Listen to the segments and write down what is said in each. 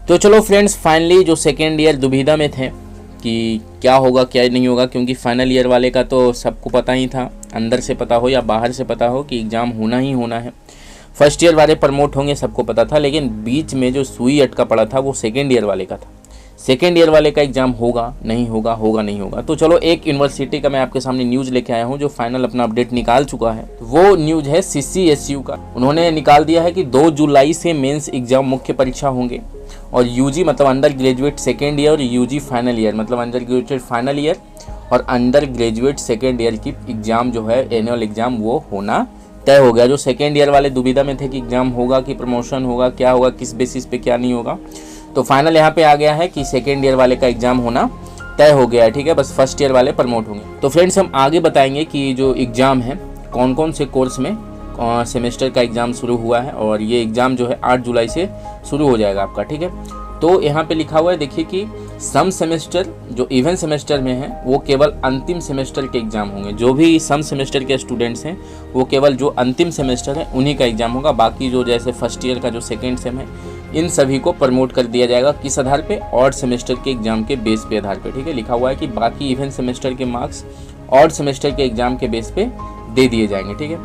तो चलो friends, finally जो सेकेंड ईयर दुविधा में थे कि क्या होगा क्या नहीं होगा, क्योंकि फाइनल ईयर वाले का तो सबको पता ही था, अंदर से पता हो या बाहर से पता हो कि एग्ज़ाम होना ही होना है। फर्स्ट ईयर वाले प्रमोट होंगे सबको पता था, लेकिन बीच में जो सुई अटका पड़ा था वो सेकेंड ईयर वाले का था। सेकेंड ईयर वाले का एग्ज़ाम होगा नहीं होगा, होगा नहीं होगा। तो चलो एक यूनिवर्सिटी का मैं आपके सामने न्यूज़ लेके आया हूँ जो फाइनल अपना अपडेट निकाल चुका है। वो न्यूज़ है CCSU का। उन्होंने निकाल दिया है कि 2 जुलाई से मेंस एग्ज़ाम मुख्य परीक्षा होंगे और यूजी मतलब अंडर ग्रेजुएट सेकेंड ईयर और यूजी फाइनल ईयर मतलब अंडर ग्रेजुएट फाइनल ईयर और अंडर ग्रेजुएट सेकेंड ईयर की एग्ज़ाम जो है एनुअल एग्ज़ाम वो होना तय हो गया। जो सेकेंड ईयर वाले दुविधा में थे कि एग्ज़ाम होगा कि प्रमोशन होगा, क्या होगा, किस बेसिस पे क्या नहीं होगा, तो फाइनल यहाँ पे आ गया है कि सेकेंड ईयर वाले का एग्ज़ाम होना तय हो गया है। ठीक है, बस फर्स्ट ईयर वाले प्रमोट होंगे। तो फ्रेंड्स, हम आगे बताएंगे कि जो एग्ज़ाम है कौन कौन से कोर्स में सेमेस्टर का एग्ज़ाम शुरू हुआ है और ये एग्ज़ाम जो है 8 जुलाई से शुरू हो जाएगा आपका। ठीक है, तो यहाँ पे लिखा हुआ है, देखिए कि सम सेमेस्टर जो इवन सेमेस्टर में है वो केवल अंतिम सेमेस्टर के एग्ज़ाम होंगे। जो भी सम सेमेस्टर के स्टूडेंट्स हैं वो केवल जो अंतिम सेमेस्टर है उन्हीं का एग्ज़ाम होगा। बाकी जो जैसे फर्स्ट ईयर का जो सेकेंड सेम है इन सभी को प्रमोट कर दिया जाएगा। किस आधार पे? ऑड सेमेस्टर के एग्ज़ाम के बेस पे आधार पे। ठीक है, लिखा हुआ है कि बाकी इवन सेमेस्टर के मार्क्स ऑड सेमेस्टर के एग्ज़ाम के बेस पे दे दिए जाएंगे। ठीक है,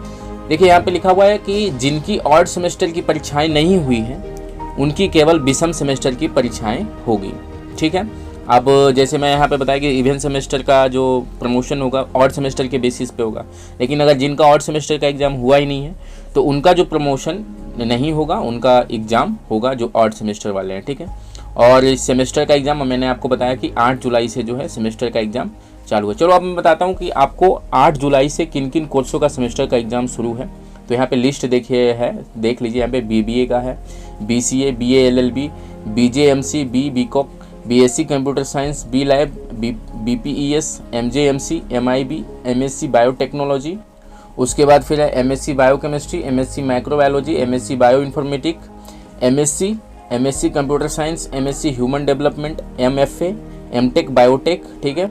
देखिए यहाँ पे लिखा हुआ है कि जिनकी ऑड सेमेस्टर की परीक्षाएं नहीं हुई हैं उनकी केवल विषम सेमेस्टर की परीक्षाएं होगी। ठीक है, अब जैसे मैं यहाँ पे बताया कि इवन सेमेस्टर का जो प्रमोशन होगा ऑड सेमेस्टर के बेसिस पे होगा, लेकिन अगर जिनका ऑड सेमेस्टर का एग्ज़ाम हुआ ही नहीं है तो उनका जो प्रमोशन नहीं होगा, उनका एग्ज़ाम होगा जो ऑड सेमेस्टर वाले हैं। ठीक है, और इस सेमेस्टर का एग्ज़ाम मैंने आपको बताया कि 8 जुलाई से जो है सेमेस्टर का एग्ज़ाम चालू है। चलो अब मैं बताता हूँ कि आपको 8 जुलाई से किन किन कोर्सों का सेमेस्टर का एग्ज़ाम शुरू है। तो यहाँ पे लिस्ट देखिए है, देख लीजिए। यहाँ पे BBA का है, BCA, BA LLB, BJMC, BCOM, BSc computer science, B lab, BPES, MJMC, MIB, MSc biotechnology, उसके बाद फिर है MSc biochemistry, MSc microbiology, MSc bio informatic, MSc computer science, MSc human development, MFA, MTech biotech. ठीक है,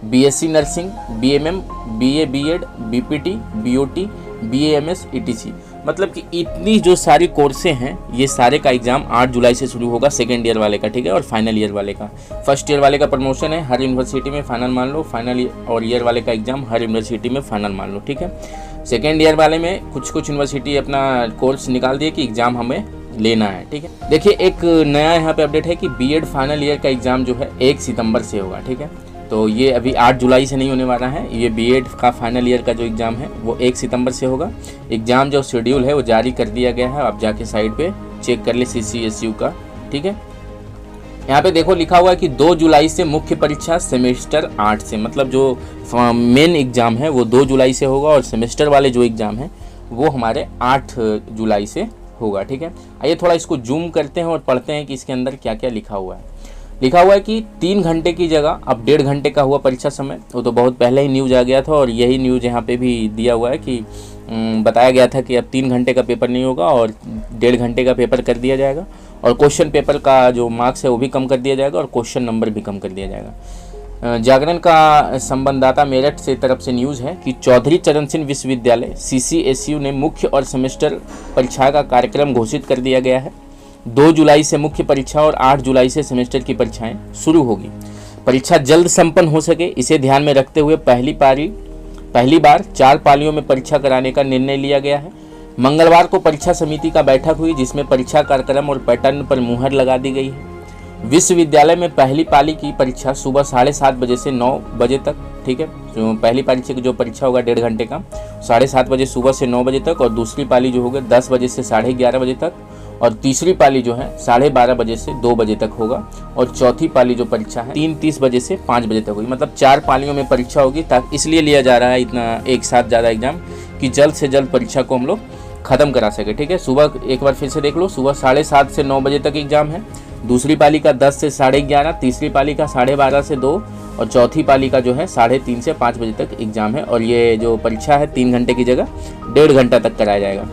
BSc nursing, BMM, BA BEd, BPT, BOT, BAMS ETC। मतलब कि इतनी जो सारी कोर्सें हैं ये सारे का एग्ज़ाम 8 जुलाई से शुरू होगा सेकेंड ईयर वाले का। ठीक है, और फाइनल ईयर वाले का। फर्स्ट ईयर वाले का प्रमोशन है हर यूनिवर्सिटी में फाइनल मान लो, फाइनल और ईयर वाले का एग्ज़ाम हर यूनिवर्सिटी में फाइनल मान लो। ठीक है, सेकेंड ईयर वाले में कुछ यूनिवर्सिटी अपना कोर्स निकाल दिए कि एग्ज़ाम हमें लेना है। ठीक है, देखिए एक नया यहाँ पे अपडेट है कि BEd फाइनल ईयर का एग्ज़ाम जो है 1 सितंबर से होगा। ठीक है, तो ये अभी 8 जुलाई से नहीं होने वाला है। ये BEd का फाइनल ईयर का जो एग्ज़ाम है वो 1 सितंबर से होगा। एग्ज़ाम जो शेड्यूल है वो जारी कर दिया गया है, आप जाके साइट पे चेक कर ले CCSU का। ठीक है, यहाँ पे देखो लिखा हुआ है कि 2 जुलाई से मुख्य परीक्षा सेमेस्टर 8 से, मतलब जो मेन एग्ज़ाम है वो 2 जुलाई से होगा और सेमेस्टर वाले जो एग्ज़ाम है वो हमारे 8 जुलाई से होगा। ठीक है, आइए थोड़ा इसको जूम करते हैं और पढ़ते हैं कि इसके अंदर क्या क्या लिखा हुआ है। लिखा हुआ है कि 3 घंटे की जगह अब 1.5 घंटे का हुआ परीक्षा समय। वो तो बहुत पहले ही न्यूज़ आ गया था और यही न्यूज़ यहाँ पे भी दिया हुआ है कि बताया गया था कि अब 3 घंटे का पेपर नहीं होगा और 1.5 घंटे का पेपर कर दिया जाएगा और क्वेश्चन पेपर का जो मार्क्स है वो भी कम कर दिया जाएगा और क्वेश्चन नंबर भी कम कर दिया जाएगा। जागरण का संवाददाता मेरठ से तरफ से न्यूज़ है कि चौधरी चरण सिंह विश्वविद्यालय CCSU ने मुख्य और सेमेस्टर परीक्षा का कार्यक्रम घोषित कर दिया गया है। 2 जुलाई से मुख्य परीक्षा और 8 जुलाई से सेमेस्टर की परीक्षाएं शुरू होगी। परीक्षा जल्द संपन्न हो सके इसे ध्यान में रखते हुए पहली बार 4 पालियों में परीक्षा कराने का निर्णय लिया गया है। मंगलवार को परीक्षा समिति का बैठक हुई जिसमें परीक्षा कार्यक्रम और पैटर्न पर मुहर लगा दी गई है। विश्वविद्यालय में पहली पाली की परीक्षा सुबह 7:30 बजे से 9 बजे तक। ठीक है, तो पहली पाली की जो परीक्षा होगा 1.5 घंटे का 7:30 बजे सुबह से 9 बजे तक और दूसरी पाली जो होगा 10 बजे से 11:30 बजे तक और तीसरी पाली जो है 12:30 बजे से 2 बजे तक होगा और चौथी पाली जो परीक्षा है 3:30 बजे से 5 बजे तक होगी। मतलब 4 पालियों में परीक्षा होगी, ताकि इसलिए लिया जा रहा है इतना एक साथ ज़्यादा एग्जाम कि जल्द से जल्द परीक्षा को हम लोग ख़त्म करा सके। ठीक है, सुबह एक बार फिर से देख लो, सुबह 7:30 से 9 बजे तक एग्ज़ाम है, दूसरी पाली का 10 से 11:30, तीसरी पाली का 12:30 से 2 और चौथी पाली का जो है 3:30 से 5 बजे तक एग्ज़ाम है। और ये जो परीक्षा है 3 घंटे की जगह 1.5 घंटा तक कराया जाएगा।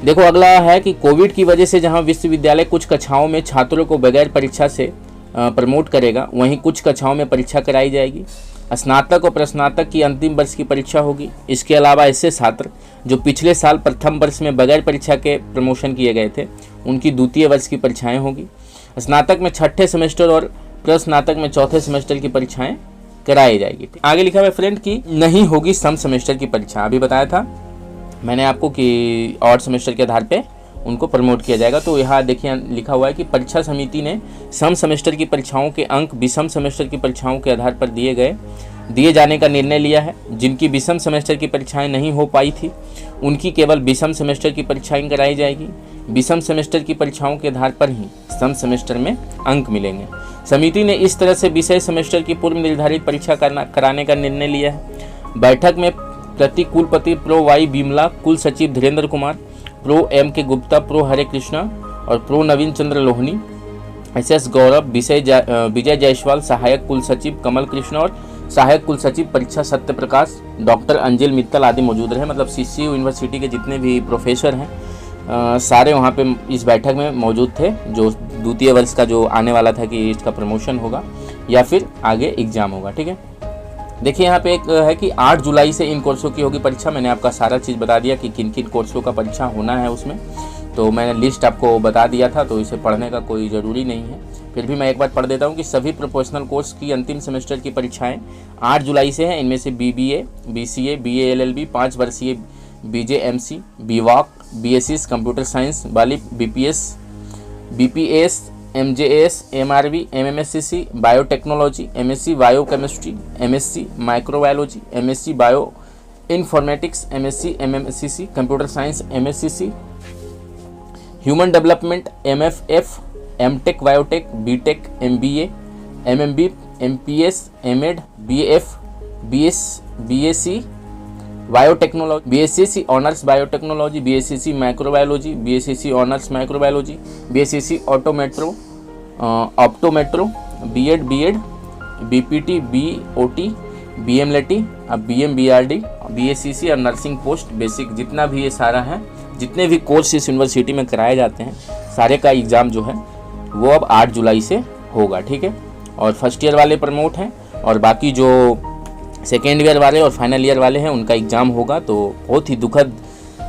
देखो अगला है कि कोविड की वजह से जहां विश्वविद्यालय कुछ कक्षाओं में छात्रों को बगैर परीक्षा से प्रमोट करेगा, वहीं कुछ कक्षाओं में परीक्षा कराई जाएगी। स्नातक और प्रस्नातक की अंतिम वर्ष की परीक्षा होगी। इसके अलावा ऐसे छात्र जो पिछले साल प्रथम वर्ष में बगैर परीक्षा के प्रमोशन किए गए थे, उनकी द्वितीय वर्ष की परीक्षाएं होगी। स्नातक में छठे सेमेस्टर और प्रस्नातक में चौथे सेमेस्टर की परीक्षाएं कराई जाएगी। आगे लिखा हुआ है फ्रेंड कि नहीं होगी सम सेमेस्टर की परीक्षा। अभी बताया था मैंने आपको कि ऑड सेमेस्टर के आधार पे उनको प्रमोट किया जाएगा। तो यहाँ देखिए लिखा हुआ है कि परीक्षा समिति ने सम सेमेस्टर की परीक्षाओं के अंक विषम सेमेस्टर की परीक्षाओं के आधार पर दिए जाने का निर्णय लिया है। जिनकी विषम सेमेस्टर की परीक्षाएं नहीं हो पाई थी, उनकी केवल विषम सेमेस्टर की परीक्षाएं कराई जाएगी। विषम सेमेस्टर की परीक्षाओं के आधार पर ही सम सेमेस्टर में अंक मिलेंगे। समिति ने इस तरह से विषय सेमेस्टर की पूर्व निर्धारित परीक्षा कराने का निर्णय लिया है। बैठक में प्रति कुलपति प्रो वाई बिमला, कुल सचिव धीरेन्द्र कुमार, प्रो एम के गुप्ता, प्रो हरे कृष्णा और प्रो नवीन चंद्र लोहनी, एस गौरव, विजय जायसवाल, सहायक कुल सचिव कमल कृष्ण और सहायक कुल सचिव परीक्षा सत्य प्रकाश, डॉक्टर अंजल मित्तल आदि मौजूद रहे। मतलब सीसीयू यूनिवर्सिटी के जितने भी प्रोफेसर हैं सारे वहाँ पे इस बैठक में मौजूद थे। जो द्वितीय वर्ष का जो आने वाला था कि इसका प्रमोशन होगा या फिर आगे एग्जाम होगा। ठीक है, देखिए यहाँ पे एक है कि 8 जुलाई से इन कोर्सों की होगी परीक्षा। मैंने आपका सारा चीज़ बता दिया कि किन किन कोर्सों का परीक्षा होना है उसमें, तो मैंने लिस्ट आपको बता दिया था, तो इसे पढ़ने का कोई ज़रूरी नहीं है। फिर भी मैं एक बार पढ़ देता हूँ कि सभी प्रोफेशनल कोर्स की अंतिम सेमेस्टर की परीक्षाएं 8 जुलाई से हैं। इनमें से BBA, BCA, BA LLB, 5 वर्षीय BJMC, BWOC, BSc computer science वाली BPS, MJS, MRB, MMSCC, biotechnology, MSc biochemistry, MSc microbiology, MSc bio informatics, MSc MMSCC computer science, MSCC human development, MFF, MTech biotech, BTech, MBA, MMB, MPS, MEd, BAF, BSc biotechnology, BSCC honours biotechnology, BSCC microbiology, BSCC honours microbiology, BSCC ऑप्टोमेट्रो, BEd, BPT, BOT, BMLT, अब BM BRD, BSCC और nursing post basic, जितना भी ये सारा है, जितने भी course इस यूनिवर्सिटी में कराए जाते हैं सारे का एग्ज़ाम जो है वो अब 8 जुलाई से होगा। ठीक है, और फर्स्ट ईयर वाले प्रमोट हैं और बाकी जो सेकेंड ईयर वाले और फाइनल ईयर वाले हैं उनका एग्ज़ाम होगा। तो बहुत ही दुखद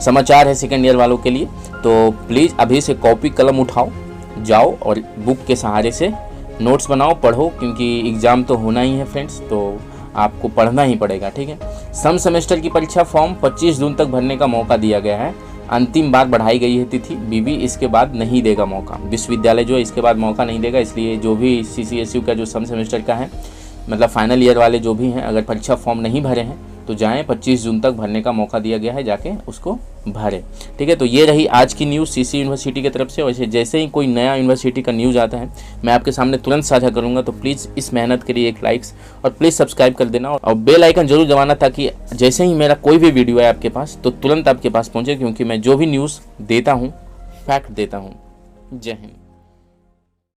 समाचार है सेकेंड ईयर वालों के लिए। तो प्लीज़ अभी से कॉपी कलम उठाओ, जाओ और बुक के सहारे से नोट्स बनाओ, पढ़ो, क्योंकि एग्ज़ाम तो होना ही है फ्रेंड्स, तो आपको पढ़ना ही पड़ेगा। ठीक है, सम सेमेस्टर की परीक्षा फॉर्म 25 जून तक भरने का मौका दिया गया है। अंतिम बार बढ़ाई गई है तिथि। BB इसके बाद नहीं देगा मौका, विश्वविद्यालय जो है इसके बाद मौका नहीं देगा। इसलिए जो भी CCSU का जो सम सेमेस्टर का है, मतलब फाइनल ईयर वाले जो भी हैं, अगर परीक्षा फॉर्म नहीं भरे हैं तो जाएं, 25 जून तक भरने का मौका दिया गया है, जाके उसको भरें। ठीक है, तो ये रही आज की न्यूज़ CC यूनिवर्सिटी की तरफ से। वैसे जैसे ही कोई नया यूनिवर्सिटी का न्यूज़ आता है मैं आपके सामने तुरंत साझा करूंगा। तो प्लीज़ इस मेहनत के लिए एक लाइक्स और प्लीज़ सब्सक्राइब कर देना और बेल आइकन जरूर दबाना, ताकि जैसे ही मेरा कोई भी वीडियो है आपके पास तो तुरंत आपके पास पहुँचे, क्योंकि मैं जो भी न्यूज़ देता हूँ फैक्ट देता हूँ। जय हिंद।